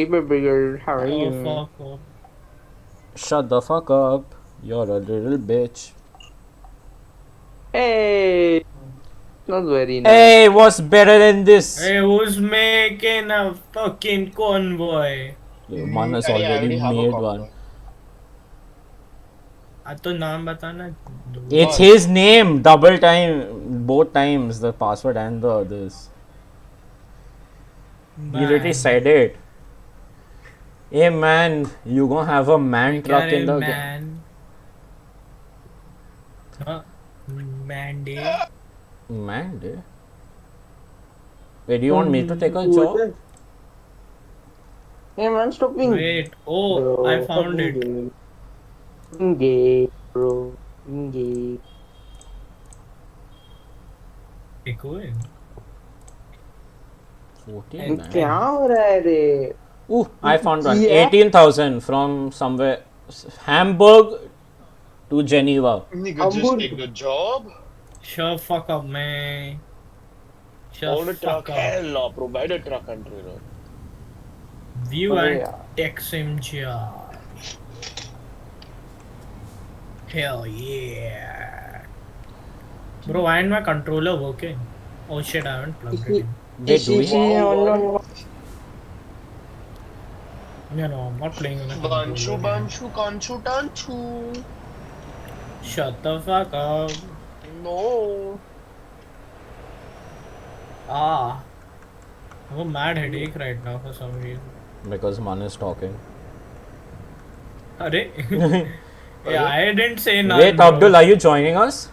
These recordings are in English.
Hey, baby girl, how are Oh, you? fuck off. Shut the fuck up. You're a little bitch. Hey, not very nice. Hey, what's better than this? Hey, who's making a fucking convoy? Man has I already already have a made one. convoy. तो नाम बताना It's दूंगा. his name, double time, both times, the password and the others. He already Man. said it. Hey man, you gonna have a मैं man क्या truck रे in the man. हाँ. Man day. man? Day? Wait, do you want me to take a Who is job? it? Hey man, stop being Wait. Oh, I bro. Stop found being it. gay. Being gay, bro. Being gay. Echoing. 14 And, man. क्या and. हो रहा है रे? Ooh, I found one. Yeah. 18,000 from somewhere. Hamburg to Geneva. Nigga, just Hamburg. take the job. Shut fuck up, man. Shut Own a truck. fuck up. Hell no. Provide a truck and trailer. View अरे at यार. Texim Charge. Hell yeah. Bro, why isn't my controller working? Oh shit, I haven't plugged it इसी in. Wait, do we? इसी Wow, no no wow. no. No, I'm not playing on a Banshu, controller yet. Banshu, Kanshu, Tanshu. Shut the fuck up. No. Ah, I have a mad headache right now for some reason. Because man is talking. Arey? Yeah, Arre? I didn't say Wait, none, bro. Abdul, are you joining us?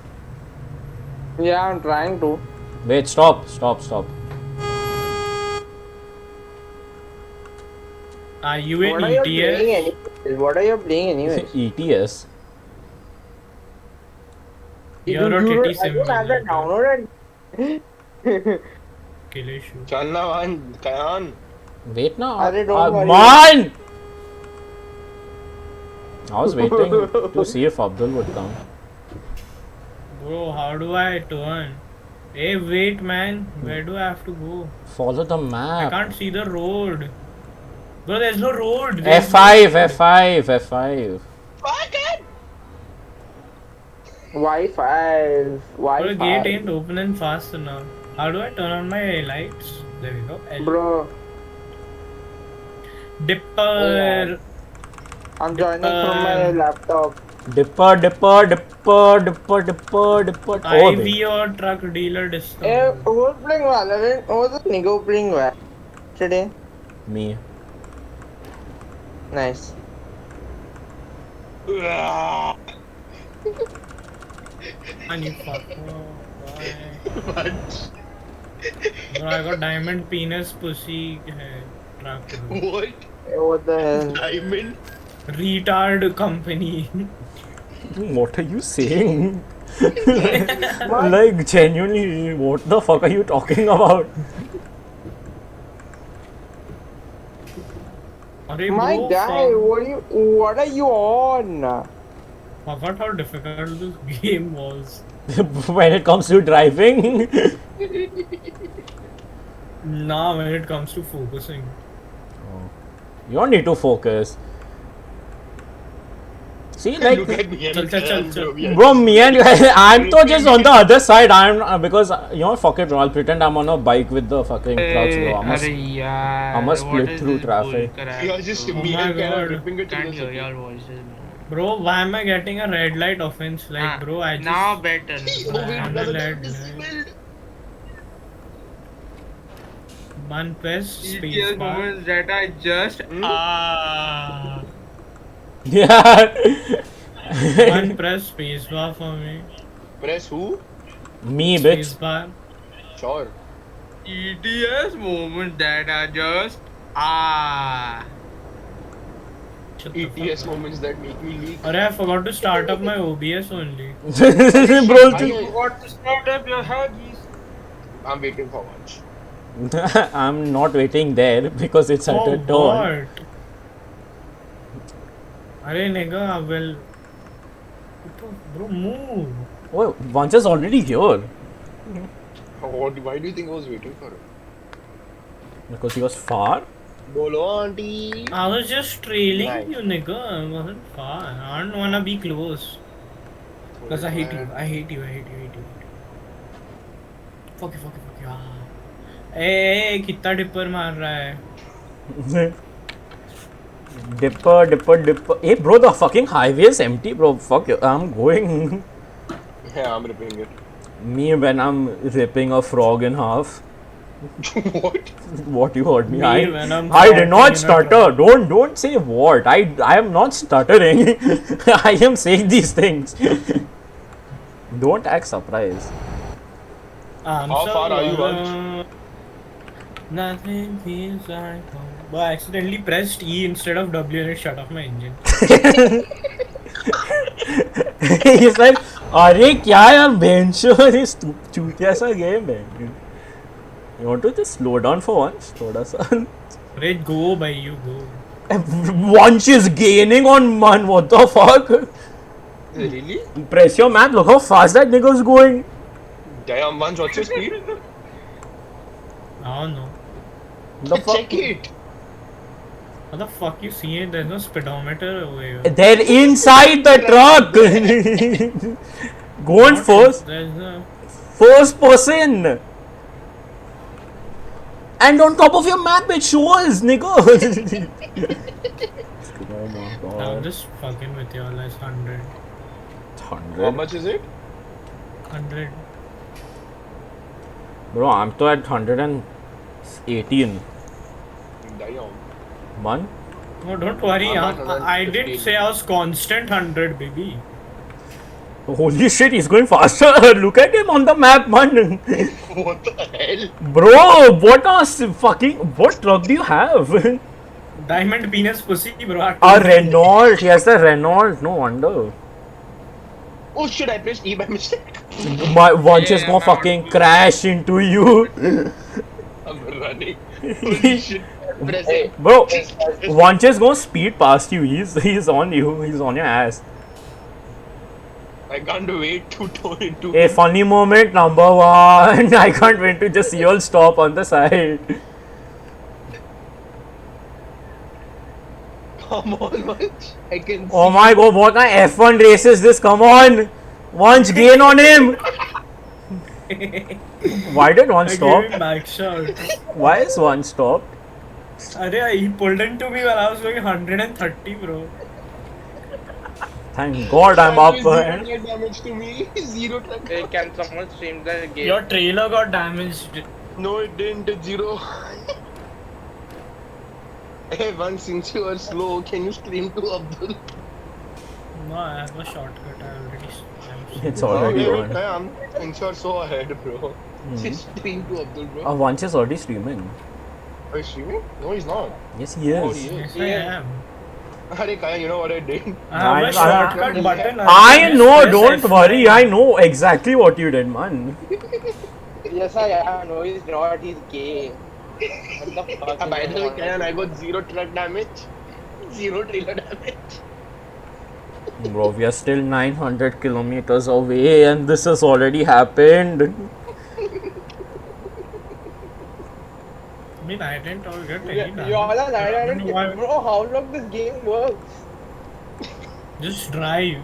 Yeah, I'm trying to. Wait, stop. Are you in What are you playing ETS? anyways? What are you playing anyways? ETS. Do Euro you Titty don't? I don't have that Simulator. downloaded. Kill issue. Chalna, man. Kayan. Wait now. अरे don't worry. Man! I was waiting to see if Abdul would come. Bro, how do I turn? Hey, wait, man. Where do I have to go? Follow the I map. can't see the road. Bro, there's no road. There's no F5, road. F5. Fuck it! Wi-Fi. But the gate Wi-Fi. ain't opening fast enough. How do I turn on my lights? There we go. L. Bro, Dipper. I'm joining from my laptop. Dipper. Oh, IV wait. or truck dealer Hey, discount. who's playing Valorant? Who's the nigga playing Valorant today? Me. Nice. Ah, And you fuck. Bro, why? What? Bro, I got diamond penis pussy truck. What? Hey, what the hell? Diamond? Retard company. What are you saying? Like, genuinely, what the fuck are you talking about? Arey My bro, guy, fuck. what are you on? Forgot how difficult this game was. When it comes to driving. Nah, when it comes to focusing. You don't need to focus. See, like, Look at me and Chal, chal, Kayan, chal, bro. We are bro, just me and fucking I'm to just on the tripping. other side. I'm because you know, fuck it, bro. I'll pretend I'm on a bike with the fucking trucks, bro. अरे I'm यार a what split is through this bull traffic. crap We are just bro? Oh me my and Kayan are god. ripping it through Can't the hear city. your voices man. Bro, why am I getting a red light offense? Like, bro, I just Now better Oh wait, ran a brother, got red light. disabled. One press ETS spacebar. moments that I just Yeah. One press spacebar for me. Press who? Me, bitch. Spacebar. Sure. ETS moments that I just Shut the fuck ETS up. moments that make me leak. Arey, I forgot to start up my OBS only. Bro, I know. forgot to start up your huggies. I'm waiting for lunch. I'm not waiting there because it's at Oh, a turn. what? Arey, nigga, well. Bro, move. Oh, Vanch is already here Why do you think I was waiting for him? because he was far. Bolo auntie. I was just trailing Nice. you, nigga. I wasn't far. I don't wanna be close. Because I hate you. I hate you. I hate you. I hate you. Fuck you. Fuck you. Fuck you. Hey, कितना dipper मार रहा है? Dipper. Hey, bro, the fucking highway is empty, bro. Fuck you. I'm going. Yeah, I'm ripping it. Me when I'm ripping a frog in half. What? What you heard me? Me when I'm I did talking not in a stutter. Don't say what. I am not stuttering. I am saying these things. Don't act surprised. I'm How so far are you, alone. Nothing feels like home. But I accidentally pressed E instead of W and it shut off my engine. He's like, अरे क्या यार बेंचो इस चूतिया सा game है. You want to just slow down for once? थोड़ा सा. Red, go by you go. Once is gaining on man. What the fuck? Really? Press your map. Look how fast that nigga's going. Damn, Vanch, what's your speed? I don't know. The fuck? Check it. How the fuck you see it? There's no speedometer over here. They're inside the truck. Go on first. There's no... First person. And on top of your map it shows, nigga. Oh my I'm god. just fucking with y'all. That's 100. How 100. much is it? 100. Bro, I'm to at 118. Damn. Man. No, don't worry. I'm at I didn't 115. say I was constant 100, baby. Holy shit, he's going faster. Look at him on the map, man. What the hell? Bro, what truck do you have? Diamond penis pussy, bro. A Renault. He has a Renault. No wonder. Oh shit, I pressed E by mistake. My one just gonna fucking crash into you. I'm running. Holy shit. Press A. Bro, one just gonna speed past you. He's on you. He's on your ass. I can't wait to turn into A funny moment number one. I can't wait to just see you all stop on the side. Come on, Vanch. I can Oh my god, what kind of F1 race is this? Come on. Once gain on him. Why did one I stop? gave him back shot. Why is one stopped? Arey, he pulled into me while I was going 130, bro. Thank God I'm up. Zero damage to me. Zero track. Hey, can someone stream the game? Your trailer got damaged. No, it didn't. It's zero. Hey, Vanch, since you are slow, can you scream to Abdul? No, I have a shortcut. I already. It's already Oh, on. damn. Since you are so ahead, bro. Just scream to Abdul, bro. Once is already streaming. Are you streaming? No, he's not. Yes, he Oh, is. he is. Yes, I am. Hey, Kaya, you know what I did? I have a shortcut button. I know, Press don't F9. worry. I know exactly what you did, man. Yes, I am. No, he's not. He's gay. What the fuck? By the way, Kaya, I got zero track damage. Zero trailer damage. Bro, we are still 900 kilometers away and this has already happened. I mean, I didn't all get any damage. You all are I don't know why- Bro, how long this game works? Just drive.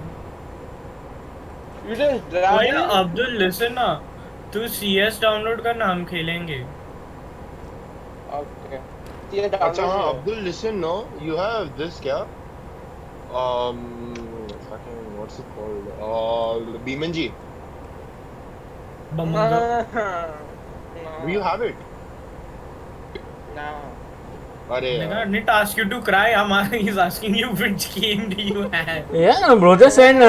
You just Oh drive. yeah, Abdul, listen ना. तू CS download कर ना हम खेलेंगे. Okay. Yeah, Acha, Abdul, listen, no? You have this, kya? Fucking, what's it called? BeamNG. बमंगा. Do you have it? No. Nigga, Arey, didn't ask you to cry. He's asking you which game do you have. Yeah, bro, just saying.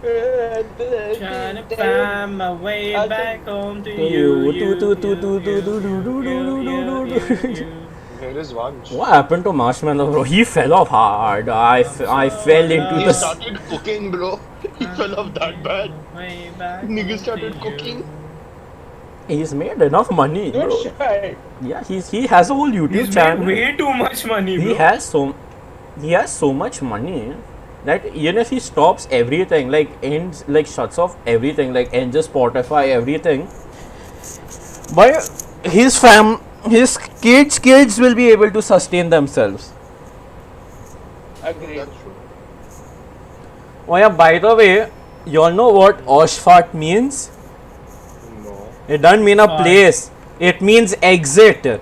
Trying to find my way back home to you. here is Vanch. What happened to Marshmallow, bro? He fell off hard. I fell into He the. started cooking, bro. He fell off that bad. Way back Nigga home started to cooking. you. He's made enough money, Good bro. shot. Yeah, he has a whole YouTube He's made channel. way too much money, bro. He has so much money that even if he stops everything, like ends, like shuts off everything, like ends his Spotify, everything, but his kids will be able to sustain themselves. Agreed. That's true. Oh yeah, by the way, you all know what Oshfart means? No. It doesn't mean a Fart. place. It means exit.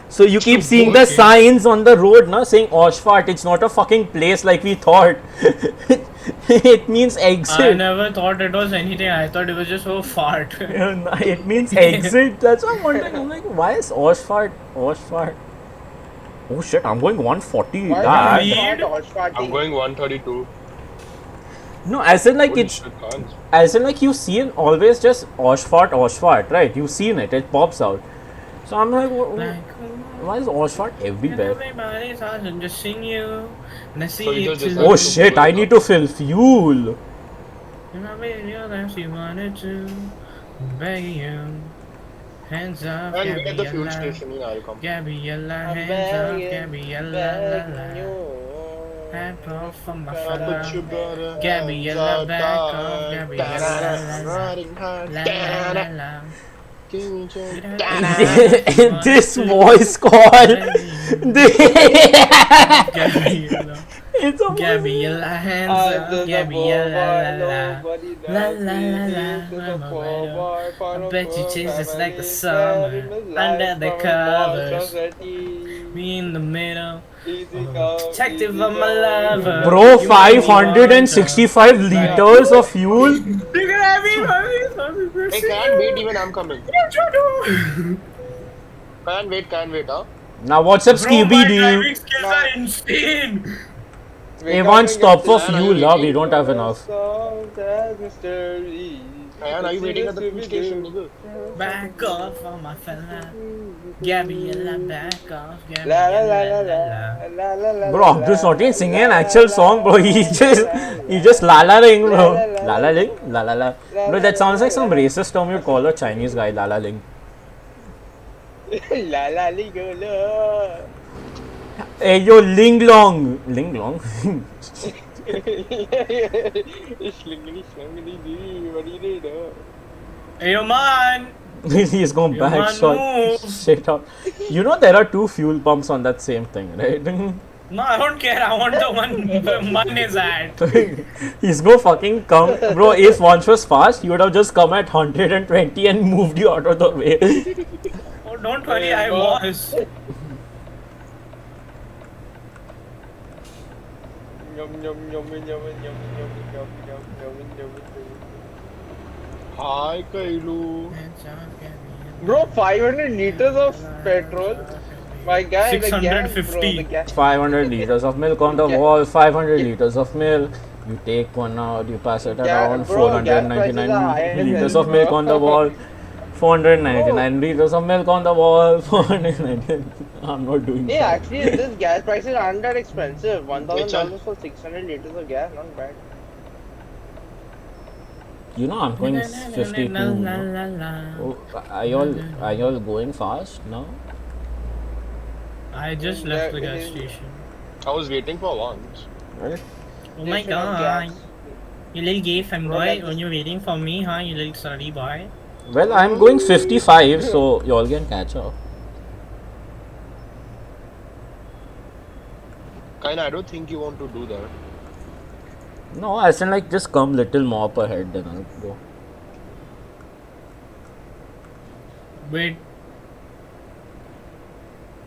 So you keep seeing the Okay. signs on the road, na, saying Oshfart. It's not a fucking place like we thought. It means I exit. never thought it was anything. I thought it was just a fart. It means exit. That's what I'm wondering. I'm like, why is Oshfart? Oshfart. Oh shit! I'm going 140. Why That. Weed? I'm going 132. No, as in like Holy it's shit, Hans. as in like you've seen always just Oshfart, right? You've seen it. It pops out. So I'm like, why is Oshfart everywhere? Everybody's awesome, just sing you. And I see So you you just too. decided Oh to shit! blow I it need up. to fill fuel. In my video that you wanted to. Begging you. Hands up, And we're at the fuel Gabriella. station in Alcom. Gabriella, I'm hands up, begging, Gabriella, begging la la. you. Back off from my Put fella. your brother Gabriella, hands back up, off, da- Gabriella, da- la la. riding hard, La da- la da- la. give me your- La da- la. da- This voice call. Gabriella. It's a Gabriella, hands up, Gabriella, la la. La la la la, I bet you chase us like the summer under the covers. Me in the middle, protective of my lover. Bro, You make me 565 liters of fuel. want to- Look at me, Hey, can't wait, even I'm coming. Can't wait, huh? Now what's up, Bro, my Scooby Doo? driving skills are insane. Everyone stop for fuel, huh? We don't have enough. Ayan, are you waiting at the fuel station, nigga? Back off on my fella. Gabriella, back off. La la la Gabriella, la la la. la la la. Bro, Abdul's not even singing an actual song, bro. He just la la ling, bro. La la ling, la la la. Bro, that sounds like some racist term you'd call a Chinese guy, la la ling. La la la. Hey yo, ling long. Ling long? Hey, yo, man. He's going You back man shot. move. Straight up. You know there are two fuel pumps on that same thing, right? No, I don't care. I want the one where one is at. He's go fucking come. Bro, if Vansh was fast, he would have just come at 120 and moved you out of the way. Oh, don't worry, I was. Hi, Kailu. Bro, 500 liters of petrol. My guy, the gas, bro, 650. the gas. 500 liters of milk on the wall, 500 liters of milk. You take one out, you pass it Yeah, around, bro, gas prices are high 499 as liters hell, of milk bro. on the wall. 499 liters of milk on the wall. 499. I'm not doing Hey, that. actually, this gas prices aren't that expensive. $1,000 Which for 600 liters of gas, not bad. You know I'm going 52. Oh, are y'all going fast now? I just left the gas station. I was waiting for once. Right? Oh my Station of god. gas. You little gay fanboy, that's- when you're waiting for me, huh? You little slutty boy. Well, I'm going 55, so y'all can catch up. Kinda, I don't think you want to do that. No, I said like just come little more up ahead, then I'll go. Wait,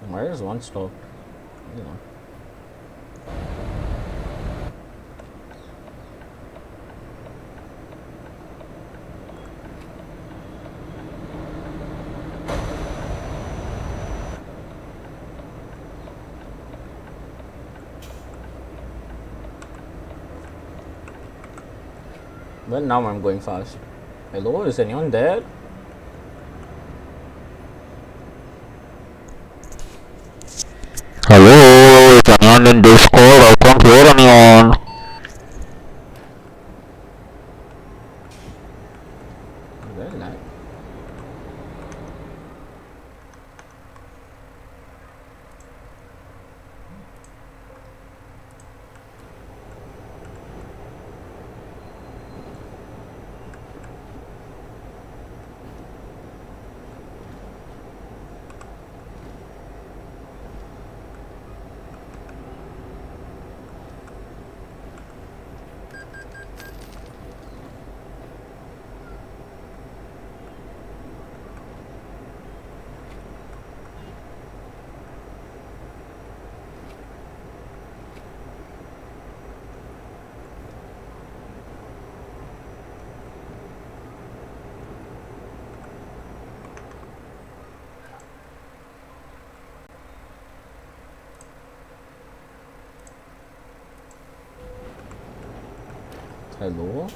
Why is one stop? You know. Well, now I'm going fast. Hello, is anyone there? Hello, is anyone in Discord? I can't hear anyone. Well, I- Hello?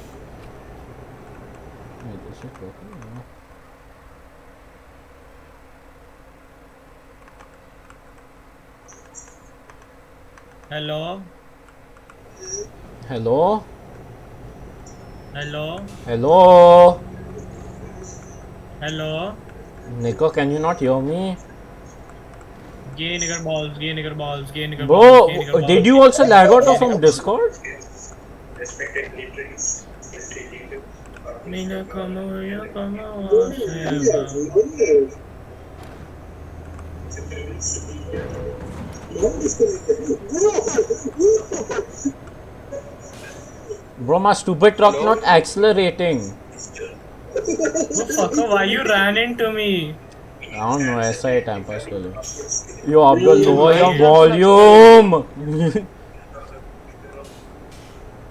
Wait, is it working? No. Hello? Hello? Hello? Hello? Hello? Nico, can you not hear me? Gay nigger balls, gay nigger balls, gay nigger Bro, balls, gay nigger balls. did you also lag out from Discord? Nigga, come over, come over. Bro, my stupid truck not accelerating. Bro, fucker, why you ran into me? I don't know, ऐसा ही time pass कर लो. Yo, Abdul, lower your volume.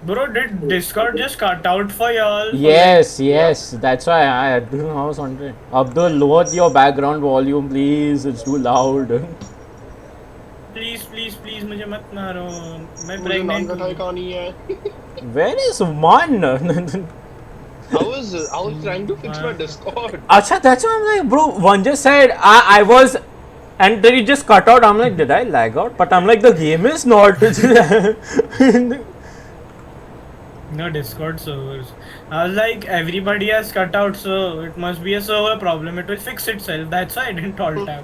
Bro, did Discord just cut out for y'all? Yes, yes, that's why I was wondering. Abdul, lower your background volume, please. It's too loud. Please, please, please, मुझे मत मारो. मैं मुझे नाम pregnant का हूँ. कहानी है. Where is one? I was trying to fix my Discord. Acha, that's why I'm like, bro, one just said I was, and then it just cut out. I'm like, did I lag out? But I'm like, the game is not. No, Discord servers. I was like, everybody has cut out, so it must be a server problem. It will fix itself. That's why I didn't alt tab.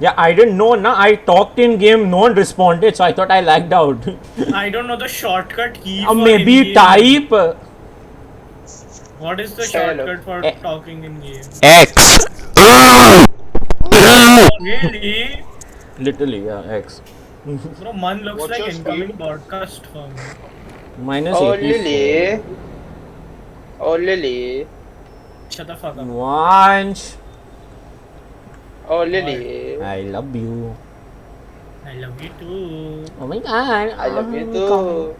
Yeah, I didn't know. Na, I talked in game, no one responded, so I thought I lagged out. I don't know the shortcut key. For Maybe in-game. type. What is the Say hello. shortcut for Eh. talking in game? X. Really? Literally, yeah, X. Bro, man looks What's like your incoming speed? broadcast for me. Minus Oh 84. Lily. Oh Lily. Shut the fuck up. Vanch, Oh Lily. I love you. I love you too. Oh my god. I love you too.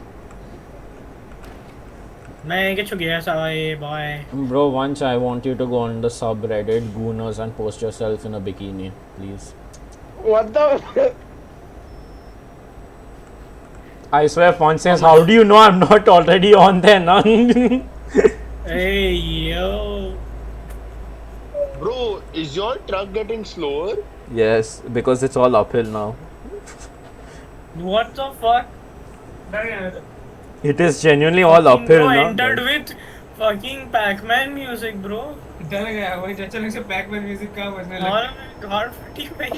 मैं get you गया सावाई boy. Bro, once I want you to go on the subreddit Gooners and post yourself in a bikini, please. What the? I swear, Fon says, how do you know I'm not already on there, no? Hey yo. Bro, is your truck getting slower? Yes, because it's all uphill now. What the fuck? It is genuinely all Fucking uphill bro now. entered with fucking Pac-Man music, bro. डर गया वही अचानक से बैकबैक music का बजने और लगा car फटी हुई.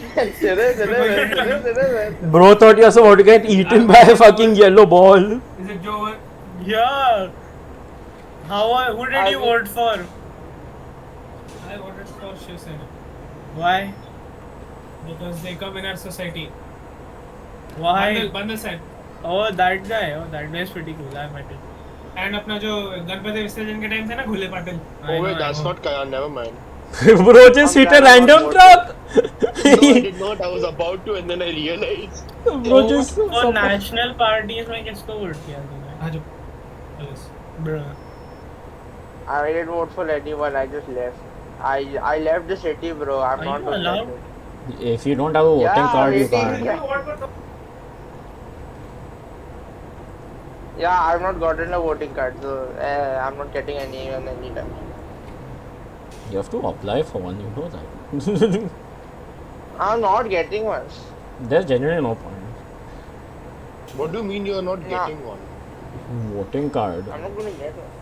Chale. Bro thought you also about to get eaten by a fucking yellow ball. Is it जो Yeah. Who did you vote for? I voted for Shiv Sena Why? because they come in our society. Why? Bundle set. Oh, that guy. Oh, that guy is pretty cool. I met him. And अपना जो गणपति विसर्जन के time था ना घुले Patil. I Oh know, wait, I that's know. not Kayan, never mind. Bro just hit a random truck. No, I did not. I was about to and then I realized. Bro just. और national parties में किसको vote किया तूने? आ जाओ. Yes. Bro. I didn't vote for anyone. I just left. I left the city, bro. I'm Are not you voting. allowed? If you don't have a voting Yeah, card, you waiting. can't. Yeah, I've not gotten a voting card, so I'm not getting anytime. You have to apply for one, you know that. I'm not getting one. There's genuinely no point. What do you mean you're not Nah. getting one? Voting card. I'm not gonna get one.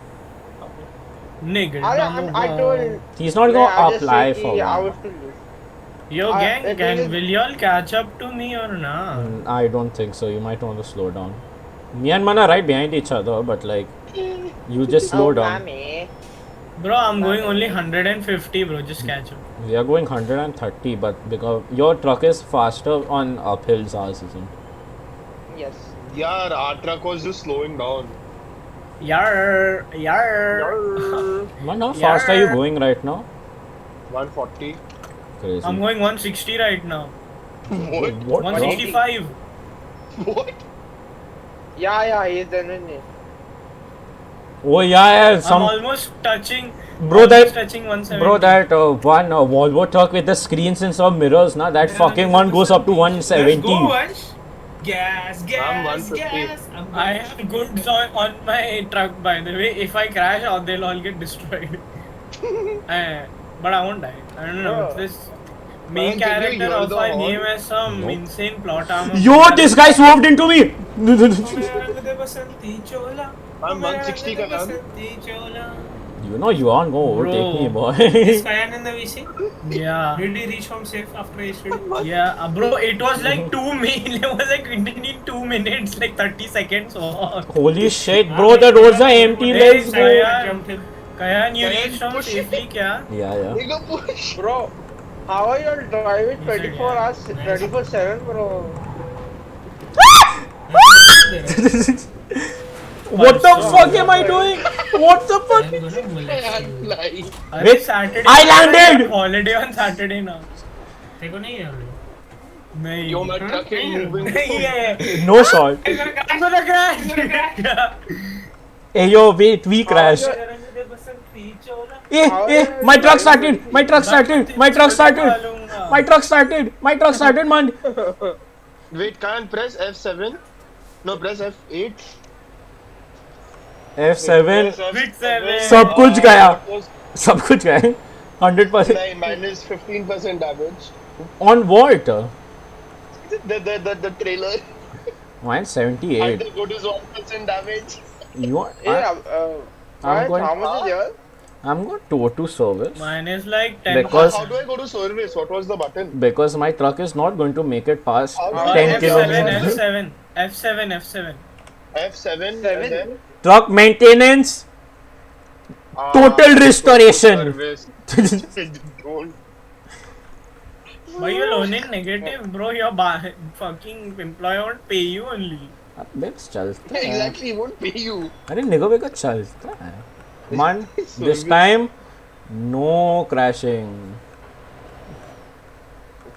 Nigga. I told. He's not Yeah, gonna I just apply said for I one. was to lose. Yo, the gang, thing is- will y'all catch up to me or not? I don't think so. You might want to slow down. Me and Man are right behind each other, but like, you just slow Oh, down. mommy. Bro, I'm going only 150, bro. Just catch up. We are going 130, but because your truck is faster on uphills, ours isn't. Yes. Yeah, our truck was just slowing down. Yar. Man, how fast are you Yeah. going right now? 140. Crazy. I'm going 160 right now. What? What? 165. What? Yeah, he's genuinely. Oh yeah, I'm some almost touching. Bro, that- touching 170. bro that one Volvo truck with the screens instead of mirrors, na that fucking one goes up to Let's 170. go Vansh. Gas, I'm gas, 150. gas. I have goods on my truck, by the way. If I crash, they'll all get destroyed. But I won't die. I don't know. Bro. This Man, main can you character hear of the our horn? game has some No. insane plot armor. Yo, this guy swerved into me. I'm 160 Kayan. You know you aren't gonna overtake me, Bro. boy. Is Kayan in the VC? Yeah. Did he reach home safe after yesterday? Yeah, bro, it was like 2 minutes. It was like in 2 minutes, like 30 seconds. Oh. Holy shit, bro, the roads are empty. Let's go. Kayan. Jumped him. Kayan, you Kayan, reached home push safely, kya? Yeah. Nigga push. Bro, how are you all driving He said, 24 yeah. hours, 24/7, bro? What the fuck am I doing? What the fuck? I'm gonna molest you. Like, Wait, Saturday. I landed! Holiday on Saturday now. तेरे को नहीं है अभी? नहीं. yo, my truck is moving. नहीं है. No shot. I'm gonna crash. Hey yo, wait, we crashed. My truck started. My truck started. My truck started. My truck started. My truck started, man. Wait, Kayan, press F7. No, press F8. F7. Big 7. सब कुछ गया. सब कुछ गया. 100%. Minus 15% damage. On what? The trailer. Mine 78. Go to 1% damage. You want? Yeah, I'm going. how much is yours? I'm going to service Mine is like 10. Because- How do I go to service? What was the button? because my truck is not going to make it past How do 10 I- kilometers. F7. F7. F7. F7. and Seven? then, Truck maintenance. Total restoration. Service. Don't. Why you learning negative, bro? Your fucking employer won't pay you only. Bits चलता है. Exactly, he won't pay you. अरे निगो बेका चलता है. Man, this time no crashing.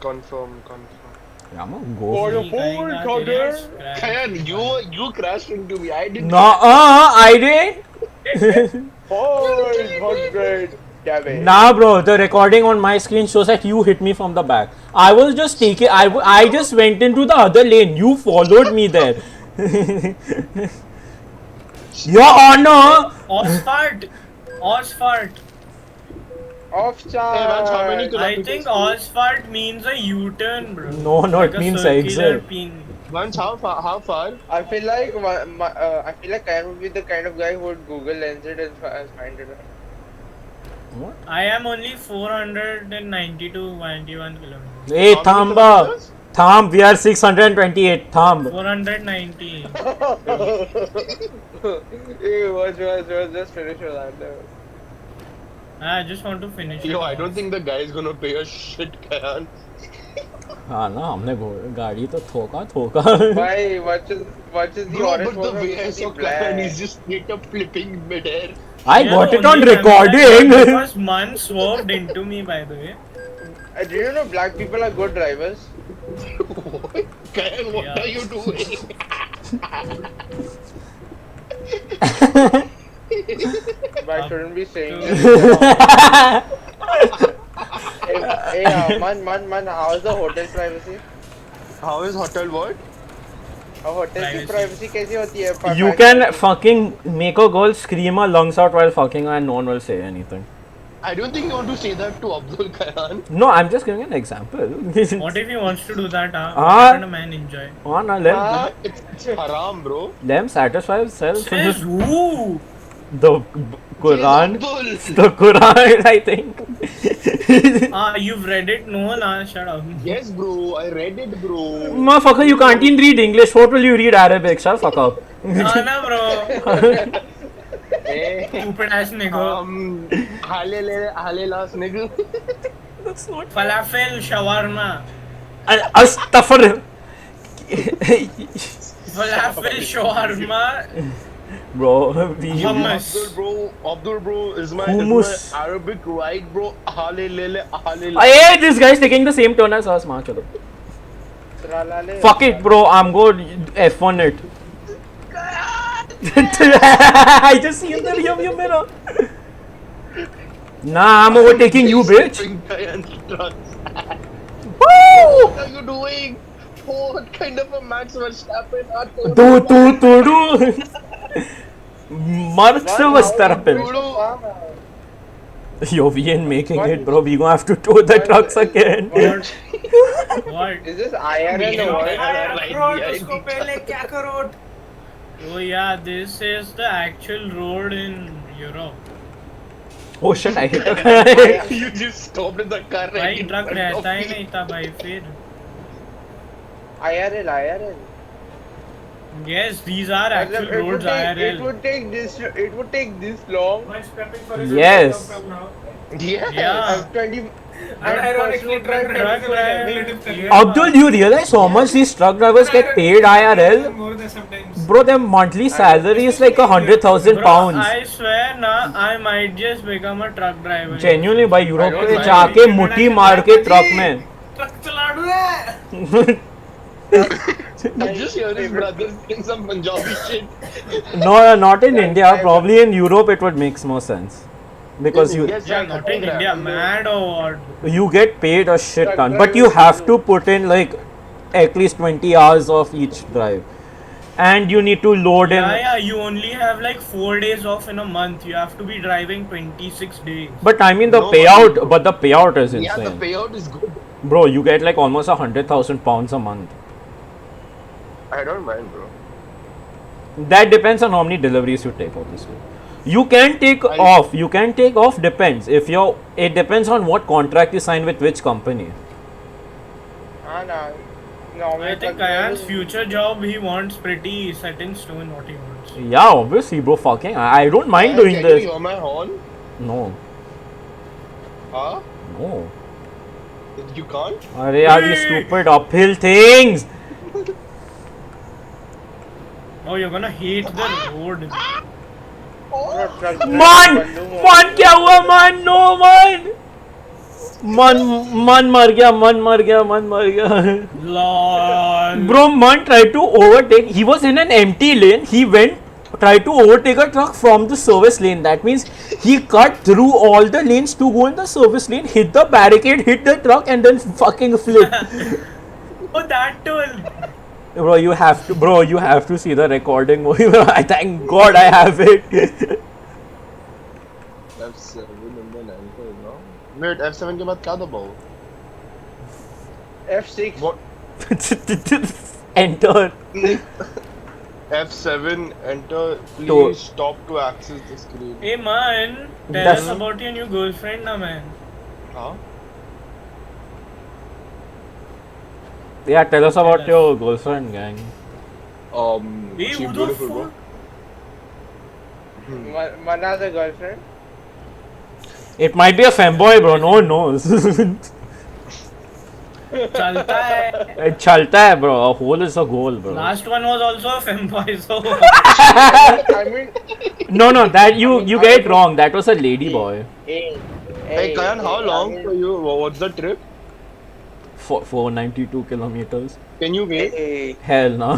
Confirm. Rama, go. Oh, for your it. poor coder. Kayan, you crashed into me. I didn't. No, I did. Oh, it's not great. Gavin. Nah, bro, the recording on my screen shows that you hit me from the back. I was just taking. I just went into the other lane. You followed me there. Your Honor. Osfart. Off Hey, Vance, how many charge. I think Osfart means a U-turn, bro. No, it Like a means circular exit. pin. Vance, how far? I feel like Kayan would be the kind of guy who would Google Lens it and find it. I am only 490 to 91 kilometers. Hey, How many Thamba. kilometers? Thumb, we are 628. Thumb. 490. Hey, watch, just finish your answer. I just want to finish Yo, it. I don't think the guy is gonna pay a shit, Kayan. हाँ ना हमने गाड़ी तो ठोका. Why? What is the Bro, orange but the one way I with saw the black? Kayan, he's just straight up flipping midair. I got it on only recording. Because man swerved into me, by the way. Do you know black people are good drivers? What? Kayan, what Yeah. are you doing? But I shouldn't be saying to- this. Hey, man, how's the hotel privacy? How is hotel what? Hotel की privacy कैसी होती है? You can fucking make a girl scream her lungs out while fucking her and no one will say anything. I don't think you want to say that to Abdul Kayan. No, I'm just giving an example. What if he wants to do that? Ah. What can a man enjoy? Oh, no, It's haram, bro. let him satisfy himself. Says who? The Quran. Abdul. The Quran, I think. You've read it? No, nah, shut up. Yes, bro. I read it, bro. Motherfucker, you can't even read English. What will you read Arabic? Shut the fuck up. Nah, bro. Hey. Stupid ass nigga. Halelas nigga. That's not. Falafel, shawarma. Astafar. Falafel, shawarma. Bro, we. Hummus. Abdul bro is my Hummus. Arabic right, bro. Halele. Hey, this guy's taking the same turn as us, man. Chalo. Fuck it, bro. I'm going F1 it. I just seen the rear view mirror. Nah, I'm overtaking you, bitch. Woo! Woo! What are you doing? What kind of a Max Verstappen? Do. Mark Verstappen. Yo, we ain't making it, bro. We gonna have to tow the trucks again. What? Is this IRL or what? अखरोट उसको पहले क्या करोट? Oh yeah, this is the actual road in Europe. Oh shit, I hit a guy. You just stopped in the car. भाई truck रहता ही नहीं था भाई फिर. IRL. Yes, these are actual roads IRL. It would take this long. I'm prepping for his Yes. from now. Yeah. 20. And ironically, truck drivers are driver. relative career. Abdul, you realize how much these truck drivers get paid IRL? More than sometimes. Bro, their monthly salary is like 100,000 Bro, pounds. I swear na, I might just become a truck driver. Genuinely भाई Europe don't में mind. जाके मुट्ठी मार के truck में. Truck चलाड़ू है. I just hear his brother saying some Punjabi shit. No, not in India. Probably in Europe it would make more sense. Because you Yes, Yeah, not in India, mad or what? you get paid a shit ton, but you have to put in like at least 20 hours of each drive, and you need to load in. Yeah, you only have like 4 days off in a month. You have to be driving 26 days. But I mean the No, payout, but the payout is Yeah, the insane. payout is good. Bro, you get like almost 100,000 pounds a month. I don't mind, bro. That depends on how many deliveries you take, obviously. You can take off. You can take off. Depends. If you're, it depends on what contract you sign with which company. I think Kayan's future job he wants pretty set in stone what he wants. Yeah, obviously, bro. Fucking, I don't mind doing Can this. you hear my horn? No, Huh? no. You can't? Arey, are these stupid uphill things? Oh, you're gonna hate the road. Man, क्या हुआ man? No man. Man मर गया. Lol. Bro, man tried to overtake. He was in an empty lane. He tried to overtake a truck from the service lane. That means he cut through all the lanes to go in the service lane, hit the barricade, hit the truck, and then fucking flipped. Oh, that tool. Bro, you have to see the recording. I thank God I have it. F7 and then enter, no? Wait, F7 के बाद क्या दबाओ? F6. What? Enter. F7, enter. Please To- stop to access the screen. Hey man, tell That's- us about your new girlfriend na man. Huh? Yeah, tell us about your girlfriend, gang. Hey, She who the beautiful, bro. fuck? Mana's a girlfriend. It might be a femboy, bro. No one knows. Chalta hai. It chalta hai, bro. A hole is a goal, bro. Last one was also a femboy, so. I mean, No, that you get it wrong. That was a lady boy. Hey, Kayan, how long for you? What's the trip? 492 kilometers. Can you wait? Hey, Hell no.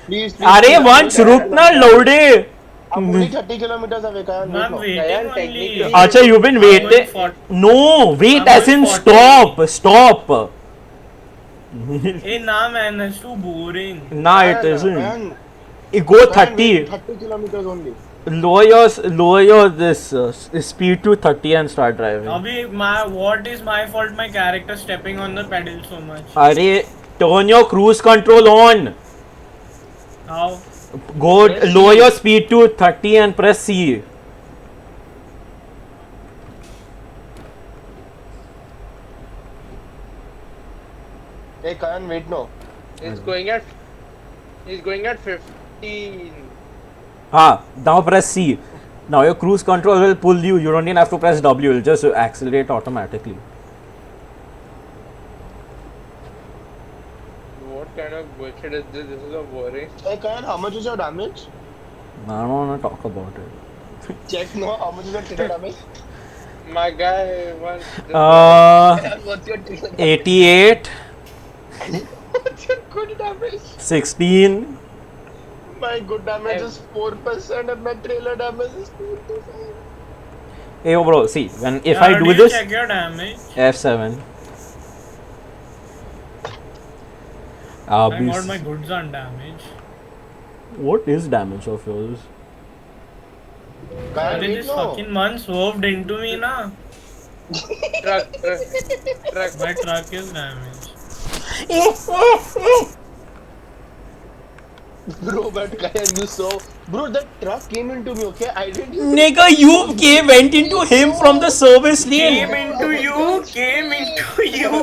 Please. अरे once रुक ना लौड़े. I'm only 30 kilometers away, Kayan. I'm Wait waiting Kayan, only. technically- अच्छा, you've been waiting. No, wait I'm as going in 40. stop. Hey, nah man, it's too boring. Nah, it isn't. It go Kayan, 30. 30 kilometers only. Lower your this speed to 30 and start driving. What is my fault? My character stepping on the pedal so much. Arey, turn your cruise control on. How? Go lower your speed to 30 and press C. Hey, Kayan, wait no. he's going at 15. Now press C. Now your cruise control will pull you. You don't even have to press W. It will just accelerate automatically. What kind of bullshit is this? This is so boring. Hey, Kayan, how much is your damage? I don't want to talk about it. Check no. How much is your trigger damage? My guy wants. Kayan, what's your trigger damage? 88, What's your good damage? 16. My good damage is 4% and my trailer damage is 2%. Hey, bro, see, if How I do you this, check your damage? F7. I got my goods on damage. What is damage of yours? But this fucking man swerved into me, na. Truck. My truck is damaged. Bro, but Kayan, you saw. Bro, that truck came into me, okay? I didn't. Nigga, you went into him from the service lane. Came into you.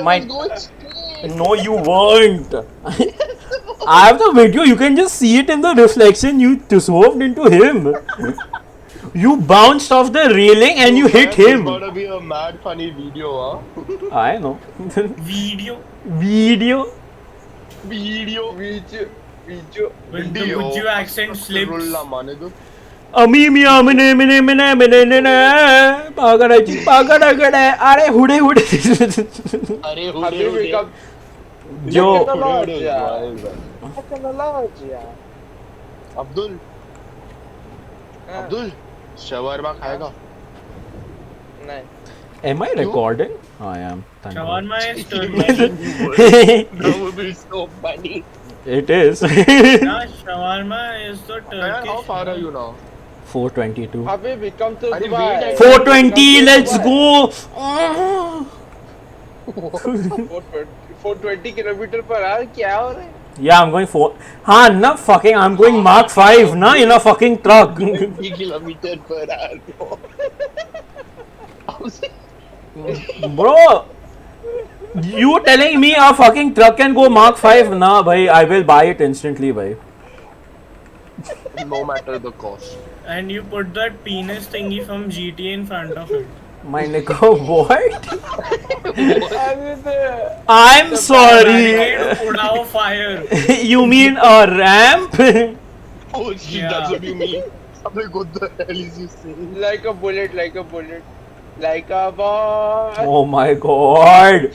My- was going straight. No, you weren't. I have the video. You can just see it in the reflection. You swerved into him. You bounced off the railing and you hit It's him. gonna be a mad funny video, huh? I know. Video. Video. Video. With the Buju accent slips. Rulla manedu. Amimia mine pagadachi pagada are hude Arey Abhi hude become. Jo Abdul. Abdul. Shawarma khayega. नहीं. am I recording? I am. Thank God. Shawarma is Turkish. That would be so funny. It is. Nah, shawarma is the Kayan, how Turkish. far are you now? 422. अभी become to अरे Dubai. wait, 420. Let's go. 420 kilometre per hour क्या हो रहा है? Yeah, I'm going 4. हाँ ना fucking. I'm going Mark 5 na in a fucking truck. 20 kilometer per hour. Bro, you telling me a fucking truck can go Mark 5? Nah, bhai, I will buy it instantly, bhai. No matter the cost. And you put that penis thingy from GTA in front of it. My nigga, what? अभी तो I'm sorry. Barricade Udao fire. You mean a ramp? Oh shit, Yeah. that's what you mean. Abhi, what the hell is you saying? like a bullet, like a ball. Oh my god.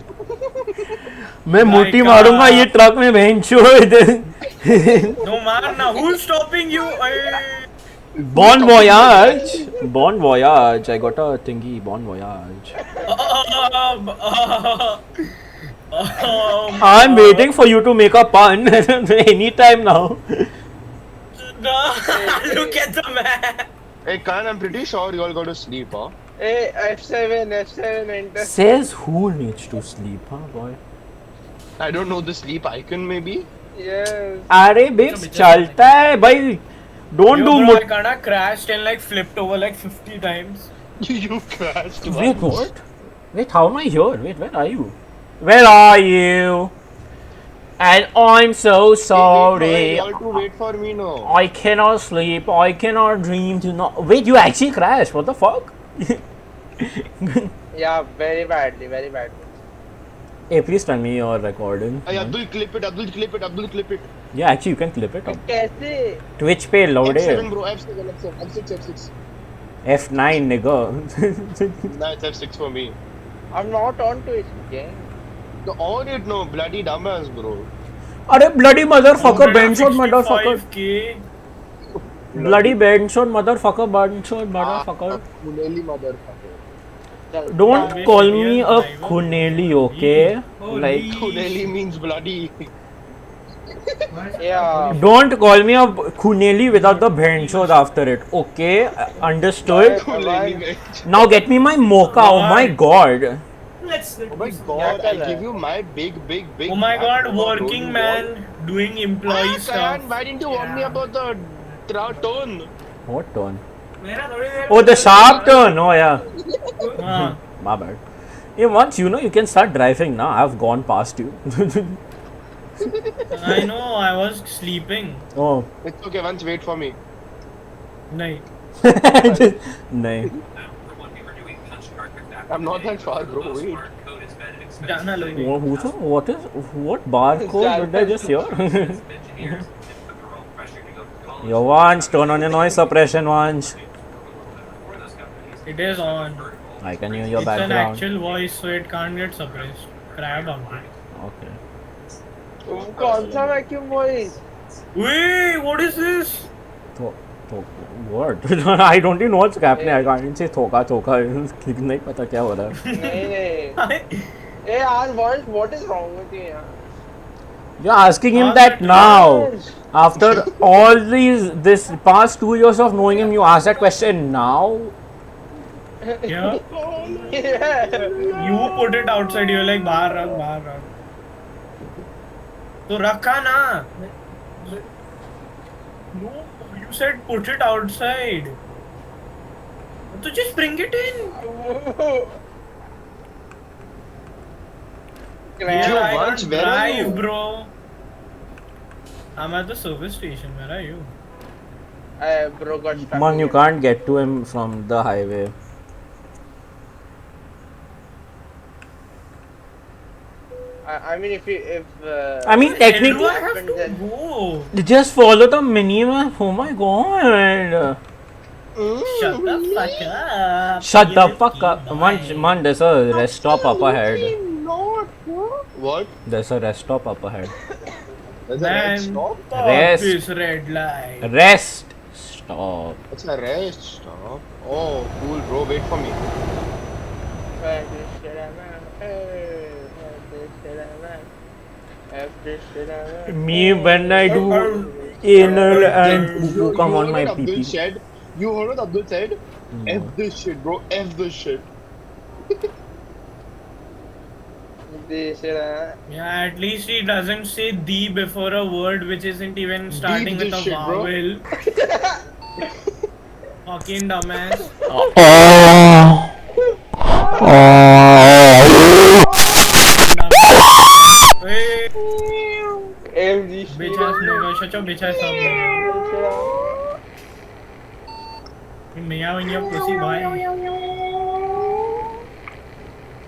मैं मुट्ठी मारूंगा ये truck में भेंचो No man, now who's stopping you? Bon voyage. Bon voyage. I got a thingy. Bon voyage. I'm waiting for you to make a pun anytime now. Look at the map. Hey, Kayan, I'm pretty sure you all go to sleep, huh? Hey, F7 enter. Says who needs to sleep, huh, boy? I don't know the sleep icon, maybe? Yes. अरे बिक्स चलता है भाई. Don't do Bro, I kinda crashed and like flipped over like 50 times. You crashed. Wait, what? Wait, how am I here? Wait, where are you? Where are you? And I'm so sorry. You all to wait for me, no? I cannot sleep. I cannot dream to not. Wait, you actually crashed. What the fuck? Yeah, very badly. Hey, please tell me you're recording. Hey, Abdul, clip it. Yeah, actually, you can clip it up. कैसे? Twitch पे load F7, है. bro. F7, F6. F9, nigga. Nah, it's F6 for me. I'm not on to it. Okay. No, on it, no. Bloody dumbass, bro. अरे bloody motherfucker, benchot motherfucker. 65K. Bloody benchot motherfucker, motherfucker. Kuneli motherfucker. Don't call me a Kuneli, okay? Like, Kuneli means bloody. Yeah. don't call me a Kuneli without the benchot after it, okay? Understood? Kuneli means. Now get me my mocha, oh my god. Let's Oh my god, I give you my big. Oh my back, god, bro. Don't working you man doing employee want- stuff. Kayan, why didn't you warn me about the tone? What turn? मेरा थोड़ी देर Oh, the sharp turn, oh yeah. हाँ. My bad. Yeah, once you know you can start driving now. I've gone past you. I know, I was sleeping. Oh. It's okay, once wait for me. Nahi. Nahi. I'm not that far, bro. Wait. Jana lo. What barcode did I just hear? Yo, Vanch, turn on your noise suppression, Vanch. It is on. I can hear your It's an background. actual voice, so it can't get suppressed. Crab on it. Okay. कौन सा vacuum voice? Wait, what is this? What? I don't even know what's happening. I can't say thoka. नहीं पता क्या हो रहा है. नहीं. Hey, our voice, what is wrong with you? यार? You're asking him that now. After all this past 2 years of knowing him, you ask that question now? Yeah. Yeah. You put it outside. You're like, bahar rakh. तो रखा ना. No, you said put it outside. So just bring it in. Yeah, I Vansh, can't where are you? drive, bro. I'm at the service station. Where are you? Bro got stuck. Man, you again. can't get to him from the highway. I mean, if I mean, Where do technically, I have to go? just follow the minimap. Oh my god. Shut the fuck up. Shut the You fuck up. little Man, there's a rest stop up ahead. What? There's a rest stop up ahead. There's a red Man, stop? fuck Rest. this red light. Rest stop. It's a rest stop. Oh, cool, bro. Wait for me. Me when I do anal and poo come on my Abdul pee. said, you heard what Abdul said? F this shit, bro. F this shit. Yeah, at least he doesn't say the before a word which isn't even starting with this a shit, bro. vowel. Fucking dumbass. Hey, AMG bitch ass nigga, shut your bitch ass up. Meow in your pussy, boy.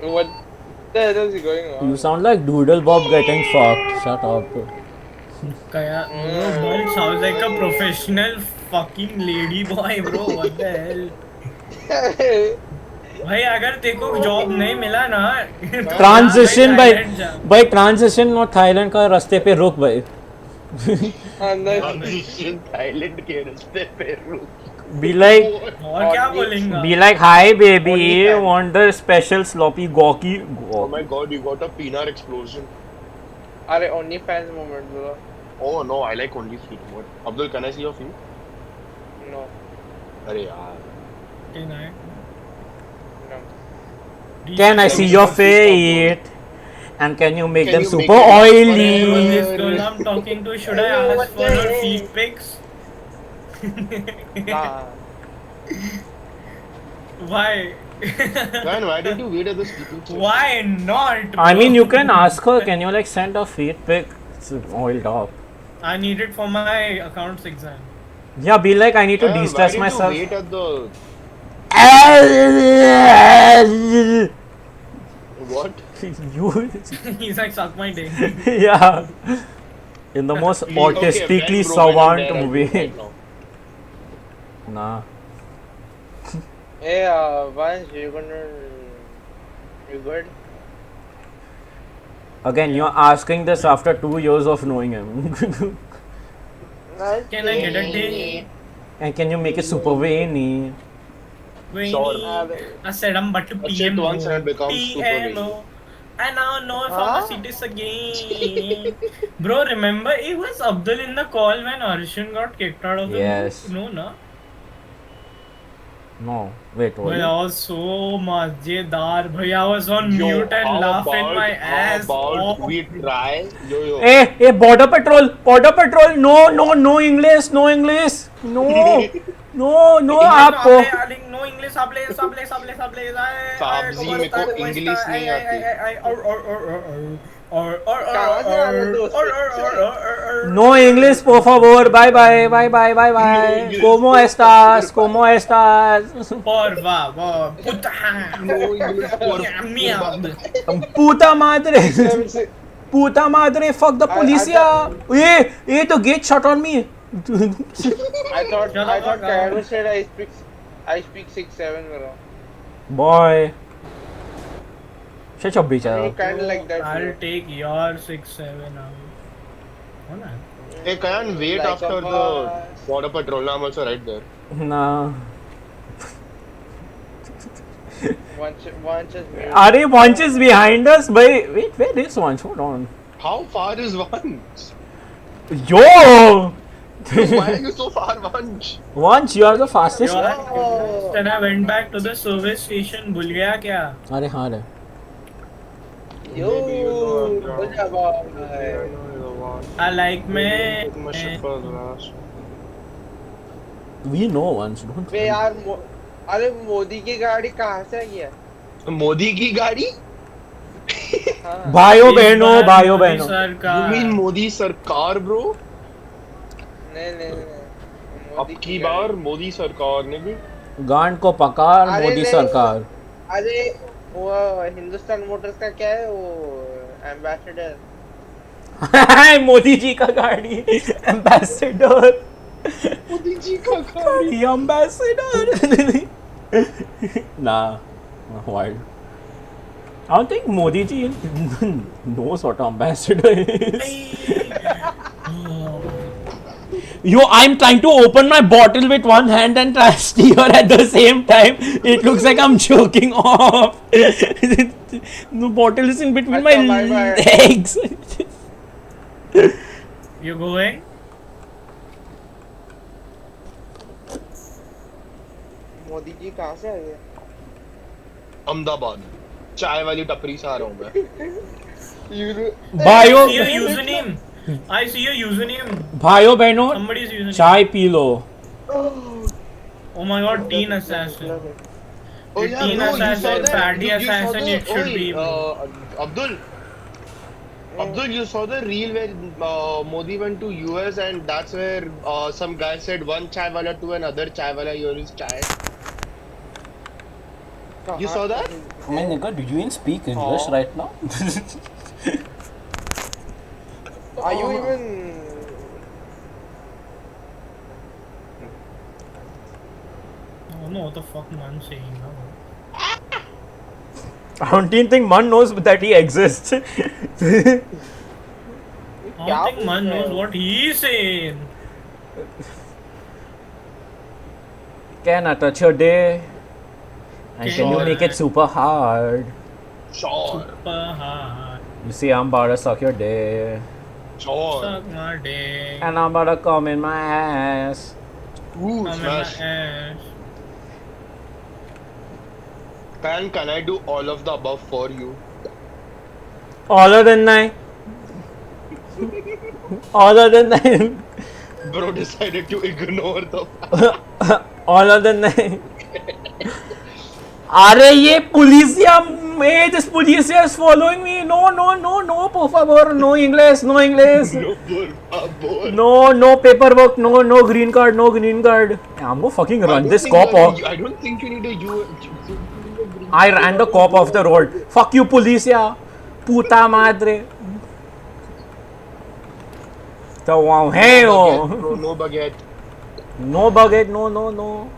What the hell is going on? You sound like Doodle Bob getting fucked. Shut up. Kaya, bro, Bal sounds like a professional fucking lady boy, bro. What the hell? भाई अगर तेको job नहीं मिला ना transition भाई Thailand जा। भाई transition और थाईलैंड का रास्ते पे रुक भाई. Transition Thailand के रास्ते पे रुक. Be like और क्या बोलेंगा Be like, hi baby, want the special sloppy gawky. Oh my god, you got a peanut explosion. अरे OnlyFans moment bro. Oh no, I like only feet mode. Abdul, can I see your feet? No, अरे यार. Can I? no. Can I see your feet? And can you make Can them you super make them oily? Bro, this girl I'm talking to, should I ask for her feet pics? Nah. Why? Man, why did you wait at the sleeping chair? Why not? I mean, bro? you can ask her, can you like send a feet pic? It's oiled up. I need it for my accounts exam. Yeah, be like, I need to Man, de-stress why did myself. you wait at the... What? You, He's like, suck my dick. yeah. In the most Okay, autistically Ben, bro, when I'm savant there, I'll do it movie. right now. Nah. Hey, Vansh, you good? Again, you're asking this after 2 years of knowing him. Can I get a dick? And can you make it super veiny? Veiny. I said I'm but to That's it, once and it PMO. becomes super veiny. PMO. I now know if I'm a CITIS again. Bro, remember it was Abdul in the call when Arshan got kicked out of the Yes. group? No, no. No. Wait, Bhai, what? that was so mazedar. Bhai, I was on Yo, mute and how laughing about- my how ass about off. we try? Yo. Hey, border patrol, no English, no, आपको. No English, sable. साहब जी, मेरे को English नहीं आती. No English, por favor, bye bye. ¿Cómo estás? Por favor, puta. No English, por Mierda. Puta madre, fuck the policia. Hey, the gate shut on me. I thought Shut up, Kairos said I speak 6-7 bro. Boy. Shut your bitch You up. kinda like that. I'll bro. take your 6-7 now. Hold on. Hey, Kayan, wait Like after a the boss. border patrol. I'm also right there. Nah. Vansh is mute. Are Vanch is behind us? Wait, where is Vanch? Hold on. How far is Vanch? Yo! Why are you so far, Vanch? Once you are the fastest. Then I went back to the service station. भूल गया क्या? अरे हाँ रे. Yo, good job. I like me. We know once, don't bay we? यार अरे मोदी की गाड़ी कहाँ से आई है? मोदी की गाड़ी? हाँ। भाइयों इस बहनों बार भाइयों मोदी बहनों. You सरकार. mean मोदी सरकार, bro? नहीं अब की बार मोदी सरकार ने भी गांड को पकार अरे मोदी नहीं। सरकार. अरे वो हिंदुस्तान मोटर्स का क्या है वो एम्बेसडर मोदी जी का गाड़ी एम्बेसडर. मोदी जी का गाड़ी. Ambassador. Nah, wild. I don't think Modi ji knows what ambassador is. Yo, I'm trying to open my bottle with one hand and try to steer at the same time. It looks like I'm choking off. The bottle is in between my legs. You going? Modi ji कहाँ से आए? अहमदाबाद चाय वाली टपरी से आ रहा हूँ मैं. भाइयों See your username. I see your username. भाइयों बहनों Somebody's username. चाय P low. Oh my god, teen assassin. Oh yeah, Teen bro, you saw assassin, that? fatty You saw assassin, the- it should be. Abdul, you saw the reel where Modi went to US and that's where some guy said one chai wala to another chai wala, here is chai. You saw that? My nigga, do you even speak English right now? Are you even? I don't know what the fuck man's saying now. I don't even think Man knows that he exists. I don't think man knows what he's saying. Can I touch your day? And can you Sure. make it super hard? Sure. Super hard. You see, I'm about to suck your day. Sure. Suck my dick. And I'm about to come in my ass. Ooh, Come in my smash. ass. Can I do all of the above for you? Other than nine. Other than nine. Bro decided to ignore the Other than nine. अरे ये पुलिसिया में this पुलिसिया is following me. No, por favor, no English. No, por favor. No paperwork, no green card, no green card. I'm gonna fucking run this cop off. I don't think you need a U. I ran the cop off the road. Fuck you, policia. Puta madre. The wow, hey, Bro, no baguette. no baguette, no.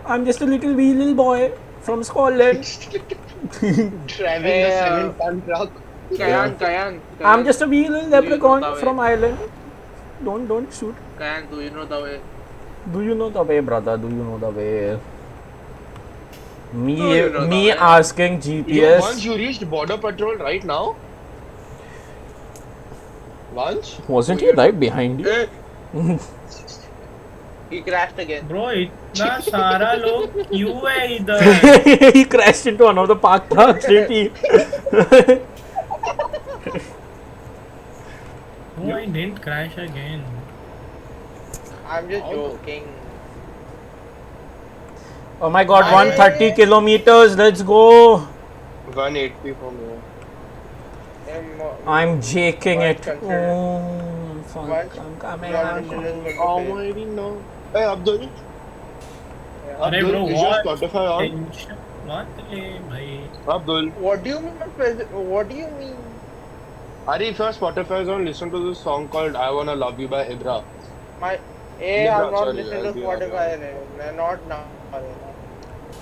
I'm just a little wee little boy from Scotland. Driving a 7-ton truck. Kayan. I'm just a wee little leprechaun that way. from Ireland. Don't shoot. Kayan, do you know the way? Do you know the way, brother? Do you know the way? Do you know the Me way? asking GPS. Once you reached border patrol right now. Once? Wasn't he right behind you? He crashed again. Bro, इतना सारा लोग क्यों है इधर? He crashed into one of the parked trucks, didn't he? No, I didn't crash again. I'm just joking. Oh my god, 130 kilometers, let's go. 180 from here. I'm jaking it. Consider. Oh, fuck, Once I'm coming. long I'm distance coming. is going to fail. Almighty no. Hey, Abdul. अरे Abdul, bro, is your what? Spotify on? Tension मत ले भाई. Abdul. What do you mean? What do you mean? Ari, if your Spotify is on, listen to this song called I Wanna Love You by Ibra. Hey, I'm not sorry, listening to I'll be Spotify. Not now.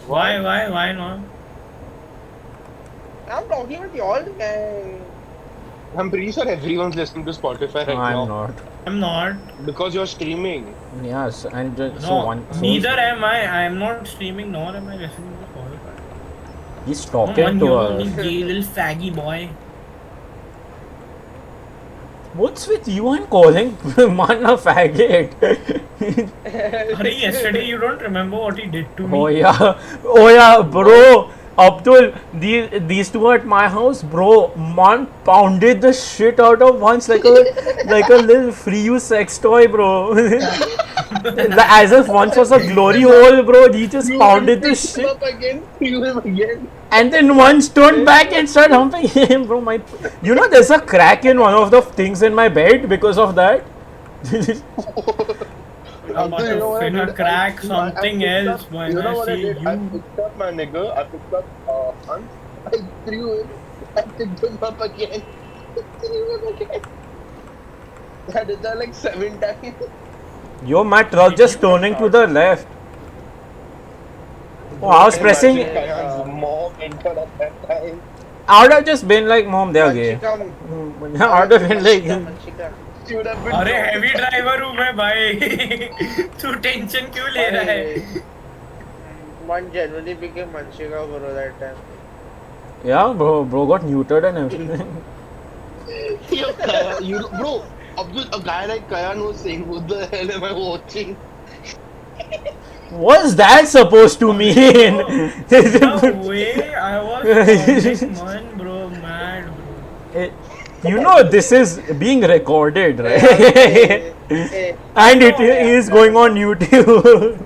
Why not? I'm talking with y'all, man. I'm pretty sure everyone's listening to Spotify right now. I'm not. I'm not. Because you're streaming. Yes, and No, so neither am I. I am not streaming, nor am I listening to Spotify. he's Come talking on, to you us. gay little faggy boy. What's with you and calling man a faggot? Hurry, yesterday you don't remember what he did to me? Oh yeah, bro. Abdul, these two at my house, bro. Man pounded the shit out of once like a little free use sex toy, bro. As if once was a glory hole, bro. He just pounded the shit. Up again, threw him again. And then once turned back and started humping him, bro. There's a crack in one of the things in my bed because of that. I'm about to finna crack something else when You know I what I see did? I you. picked up my nigga. I picked up Hans. I threw him. I picked him up again. Threw him again. I did that like 7 times. Yo, my truck just turning to the left. Oh, I was pressing. Imagine Kayan's mom entered at that time. I would have just been like, Mom, they're gay. I would have been like, She would have been. अरे heavy driver हूँ मैं भाई. तू tension क्यों ले रहा है? One genuinely became Manchika bro that time. yeah, bro got neutered and everything. Yo, Kayan, bro, Abdul, a guy like Kayan was saying, what the hell am I watching? What's that supposed to mean? No way, I was pounding man bro, mad bro. This is being recorded, right? Hey, And it is going on YouTube.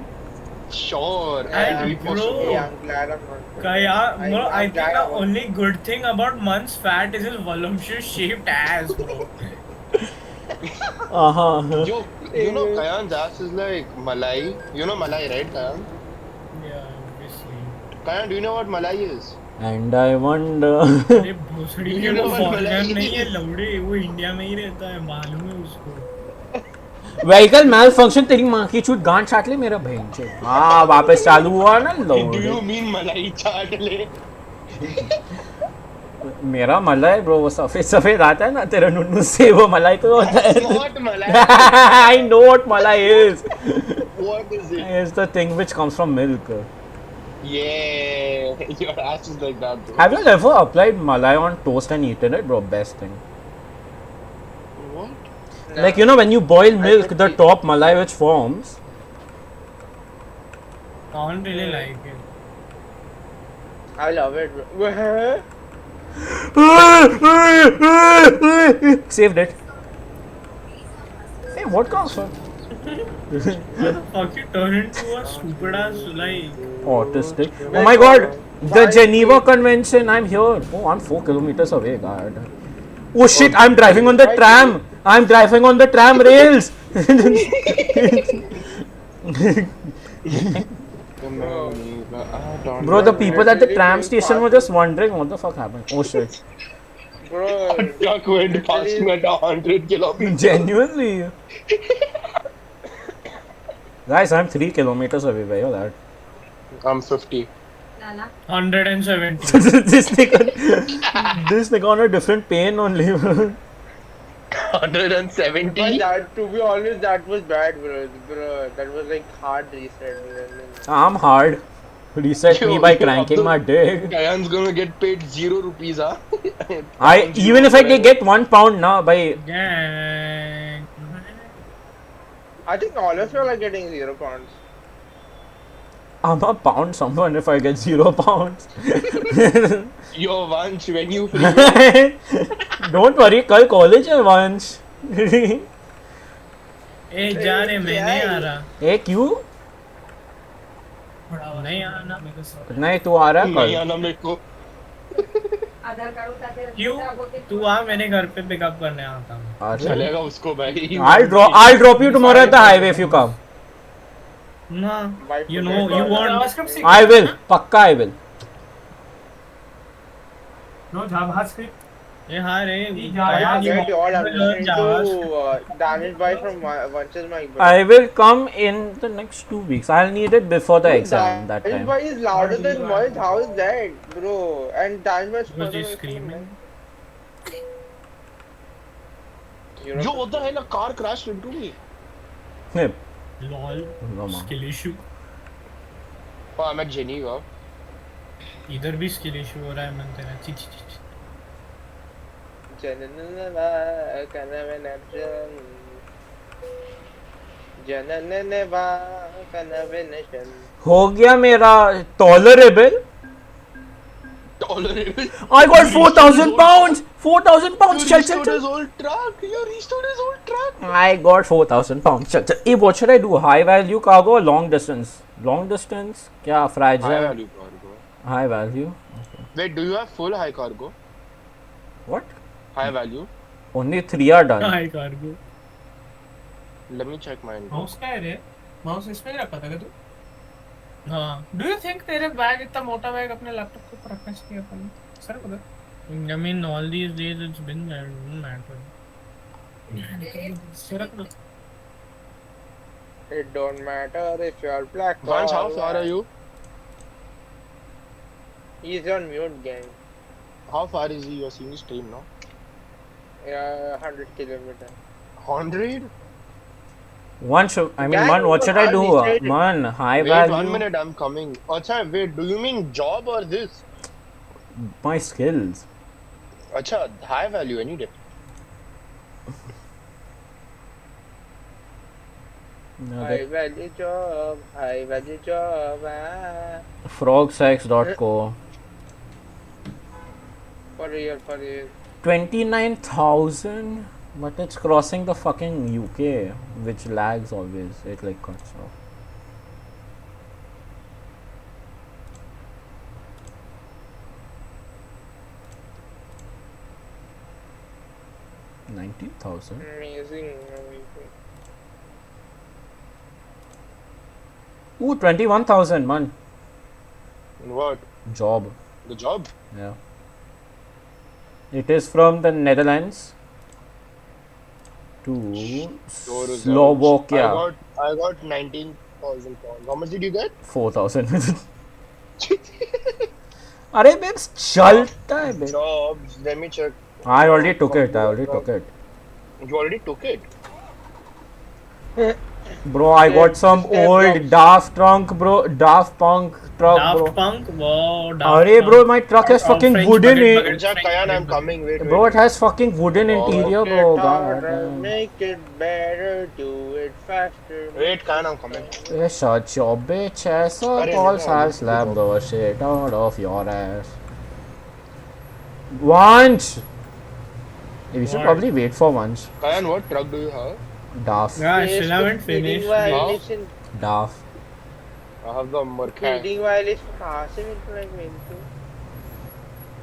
Sure. And repost bro, it. hey, I'm glad I'm not. Kaya, bro, I I'm think glad the I was- only good thing about Man's fat is his voluptuous shaped ass, bro. Yo, you know Kayan's ass is like Malai. You know Malai, right, Kayan? Yeah, obviously. Kayan, do you know what Malai is? And I wonder. अरे भोसड़ी के You know वो what foreigner मलाई? नहीं है लौड़े, वो India में ही रहता है, मालूम है उसको. व्हीकल मैल फंक्शन तेरी माँ की छूट गांठ छाट ले मेरा बहन से. हाँ वापस चालू हुआ ना Do load. you mean Malai chaat le? मेरा मलाई ब्रो वो सफेद सफेद आता है ना तेरा नुन्नू से वो मलाई तो होता है. Not Malai. I know what malai is. What is it? It's the thing which comes from milk. Yeah, your ass is like that, bro. Have you ever applied malai on toast and eaten it, bro? Best thing. What? Like when you boil milk, the top malai which forms. I don't really like it. I love it bro. Saved it. Hey, what comes from Fuck, you turn into a stupid ass like. autistic? Oh my god, the Geneva Convention. I'm here. Oh, I'm 4 kilometers away, God. Oh shit, I'm driving on the tram. I'm driving on the tram rails. Bro, the people at the tram station were just wondering what the fuck happened. Oh shit. Bro, Truck went past me at 100 kilometers. Genuinely. Guys, I'm 3 kilometers away. Where you that? I'm 50. 170. this nigga on a different pain only. 170? but that, to be honest, that was bad, bro. Bro, that was like hard reset. I'm hard. Reset me by Yo, cranking my dick. Kayan's gonna get paid 0 rupees, huh? Even if I get £1 now by Gang. I think all of you are getting 0 pounds. I'm a pound someone if I get £0. Yo, Vansh, when you free, Don't worry, कल college है वंश. ए जा रे मैं नहीं आ रहा. ए क्यों? नहीं आना. नहीं तू आ रहा है नहीं कल. आना मेरे को. क्यों? तू आ मेरे घर पे पिकअप करने आता हूँ. अरे, चलेगा उसको भाई. I'll drop you tomorrow at the highway if you come. ना. You know you want. I will. पक्का I will. No JavaScript. ये हाँ रे. I get you all. I'm listening JavaScript. to Danish boy from Vanch's mic, bro. I will come in the next 2 weeks. I'll need it before the exam that Danish time. boy is louder than Moit. How is that, bro? And Danish boy Was he screaming? Yo, what the hell? A car crashed into me. Hey, Lol. Rama. Skill issue. Oh, I'm at Geneva. इधर भी skill issue हो रहा है मन तेरा. ची ची ची. जनननवा कनवनर्जन जनननवा कनवनशन हो गया मेरा tolerable. Tolerable. I got 4,000 pounds. 4,000 pounds. You Chal, chal, restored chal. his old truck. You restored his old truck. I got 4,000 pounds. Chal, chal. Hey, what should I do? High value cargo or long distance? Long distance? Kya fragile? High value cargo. High value. Wait, do you have full high cargo? What? High value? Only 3 are done. High cargo Let me check mine. Mouse का है रे mouse इसमें ही रखा था क्या तू हाँ do you think तेरे बैग इतना मोटा बैग अपने लैपटॉप के ऊपर रखना चाहिए अपन सर पता I mean all these days it's been there, it doesn't matter. Sir रखना It don't matter if you are black or Vance, how far are white. you? He's on mute, gang. How far is he? You're seeing the stream now? 100 kilometers. 100? One should, I mean, Gang, man, what should I do? hardly said it. Man, high Wait, value. 1 minute, I'm coming. Acha, wait, do you mean job or this? My skills. Acha, high value any day. No, High value job, high value job. Frogsex.co. For real, for real. 29,000, but it's crossing the fucking UK, which lags always. It like cuts off. $19,000. Amazing, amazing. Ooh, 21,000, man. What? Job. The job? Yeah. It is from the Netherlands to Your results. Slovakia. I got 19,000 pounds. How much did you get? 4,000. अरे babes चलता है babe. Jobs. Let me check. I already took it. You already took it? Bro, I got some old Daft trunk, bro. Daft Punk truck, bro. Daft Punk, wow, Daft Arey, bro, Punk. my truck has All fucking French wooden bucket, in. bucket. Jack, Kayan, I'm coming. Wait, Bro, wait. it has fucking wooden interior, bro. Work it harder, God. make it better, do it faster. Wait, Kayan, I'm coming. Hey, shut your bitch ass up. Arey, I'll never. slap the shit out of your ass. Once. We should What? probably wait for once. Kayan, what truck do you have? Daft. Yeah, I Yes, still haven't speeding finished. violation. Daft. I have the Murkhan. Speeding violation कहाँ से निकला है मेरे को?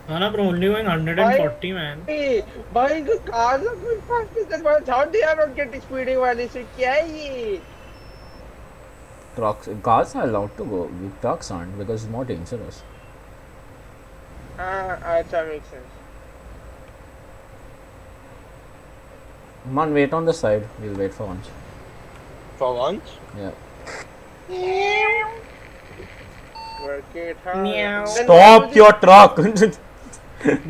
No, no, bro, only going 140, man. Hey, भाई को cars are going faster than miles. How they are not getting speeding violation? क्या है ये? Trucks. Cars are allowed to go. Trucks aren't because it's more dangerous. अच्छा makes sense. Man, wait on the side. We'll wait for once. For once? Yeah. Work it hard. Meow. Then why Stop would your truck.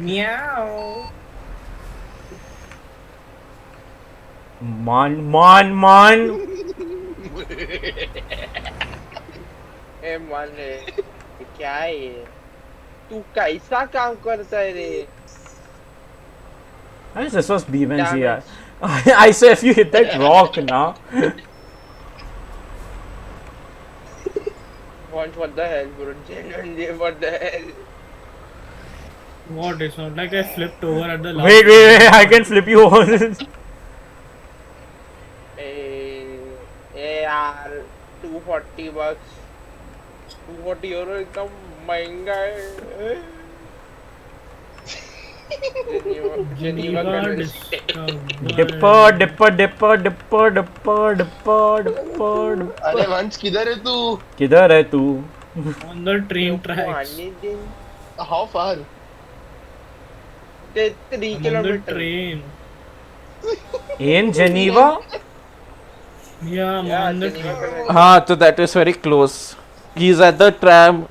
Meow. Man. ए मान ले ये क्या है ये? तू कैसा काम करता है रे? I guess this was BeamNG. Damn Yeah. it. I say if you hit that rock now. What the hell, bro? Genuinely, what the hell? What? It's not like I flipped over at the last. Wait. I can flip you over. ए यार 240 bucks 240 euro एकदम महंगा है Geneva Discover. Dipper. अरे वंश किधर है तू? किधर है तू? On the train tracks. How far? 3 I'm on the kilometers. train. In Geneva? Yeah, I'm Yeah, on the Geneva train. Convention. हाँ तो that is very close. He's at the tram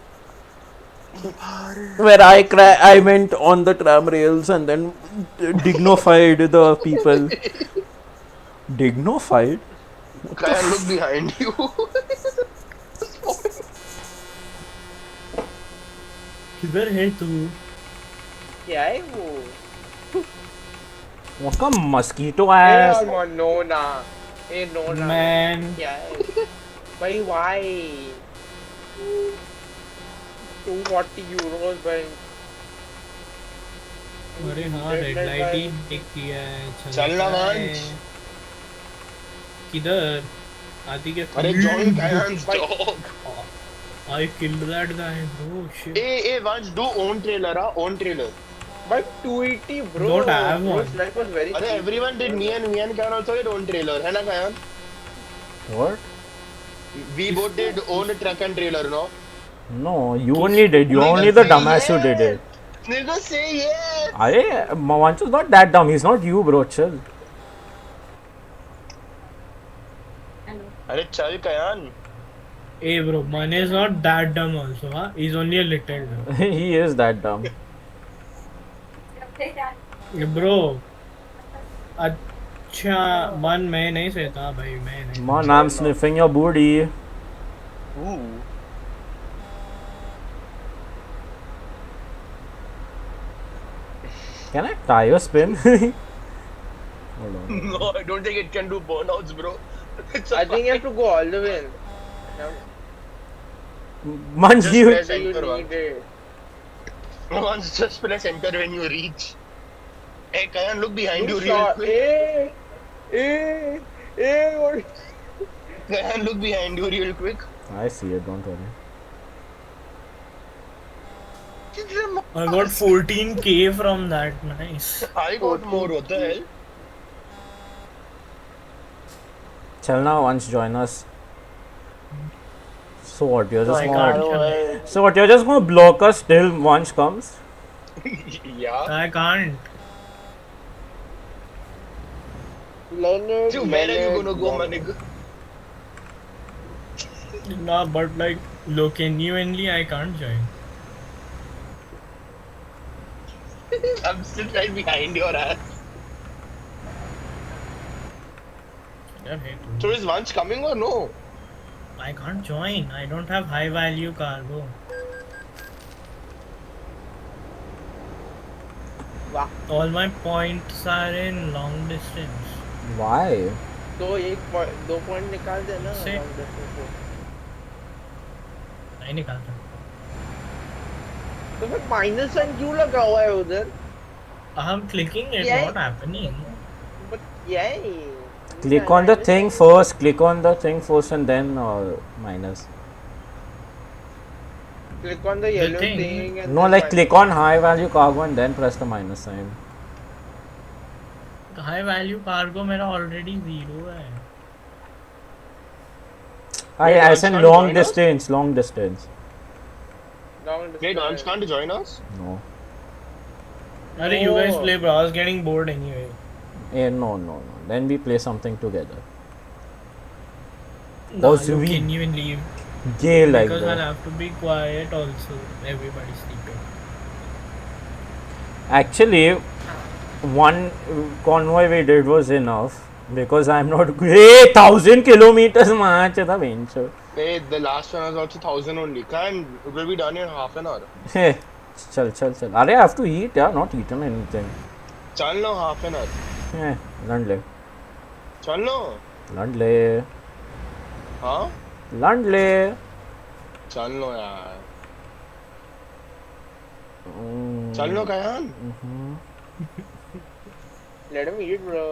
where I went on the tram rails and then dignified the people. Dignified? Kayan, look behind you. किधर है तू? क्या है वो उसका mosquito Hey, ass. Arman, no na. Hey, no na. Man. क्या है? भाई why? 240 euros भाई. अरे हाँ रेड लाइट ही टिक किया है. चलना वंश. किधर आती के अरे join Kayan's dog. I killed that guy bro shit. Hey Vansh, do own trailer, own trailer. But 280 bro. Don't have Bro, one. Life was very अरे cheap. everyone did. Me and Kayan also did own trailer, है ना Kayan? What? We both did own truck and trailer, no? No, you only did. You only the dumbass who did it. Nigga say yes. Arey, Manchu is not that dumb. He's not you, bro. Chill. अरे चल Kayan. Hey bro, Mane is not that dumb also, huh? He's only a little dumb. He is that dumb. Bro, अच्छा मन मैं नहीं सहता भाई मैं नहीं. Man, I'm sniffing your booty. Ooh. Can I tire spin? Hold on. No, I don't think it can do burnouts, bro. It's a I think you have to go all the way. Now, Manch, Just you. press so you enter once. need it. Once just press enter when you reach. Hey Kayan, look behind you You real saw- quick. what? Kayan, look behind you real quick. I see it. Don't worry. I got 14k from that. Nice. I got more. What the hell? Chal now, once join us. So what? You're just I gonna. can't. So what? You're just gonna block us till once comes? Yeah. I can't. Leonard. Dude, where are you gonna go, my nigga? Nah, but like, look, genuinely I can't join. I'm still right behind your ass. Yeah, hey, dude. So is Vansh coming or no? I can't join. I don't have high value cargo. वाह, All my points are in long distance. Why? दो point निकाल देना. से? long distance से. नहीं निकालता. तो फिर माइनस साइन क्यों लगा हुआ है उधर? I'm clicking it, Yeah. not happening. But yay. Click on the thing first. Click on the thing first and then minus. Click on the yellow thing. thing. And No, then like minus. click on high value cargo and then press the minus sign. High value cargo मेरा already 0 है. Wait, I Vansh said can't long join us? distance. Long distance. Long Wait, distance. Vansh can't join us? No. अरे you guys Oh. play bro. I was getting bored anyway. No. Then we play something together. Nah, Was you we- genuinely Gay like because I'll that. have to be quiet also. Everybody's sleeping. Actually, one convoy we did was enough because I'm not. Hey, 1,000 kilometers march the bench. Hey, the last one was also 1,000 only. Kayan, we'll be done in half an hour. Hey, chal. Are I have to eat? Yeah, not eaten anything. Chal no, half an hour. Hey, Lundle. Chal no. Huh? चल लो यार. चल लो Kayan. Let him eat, bro.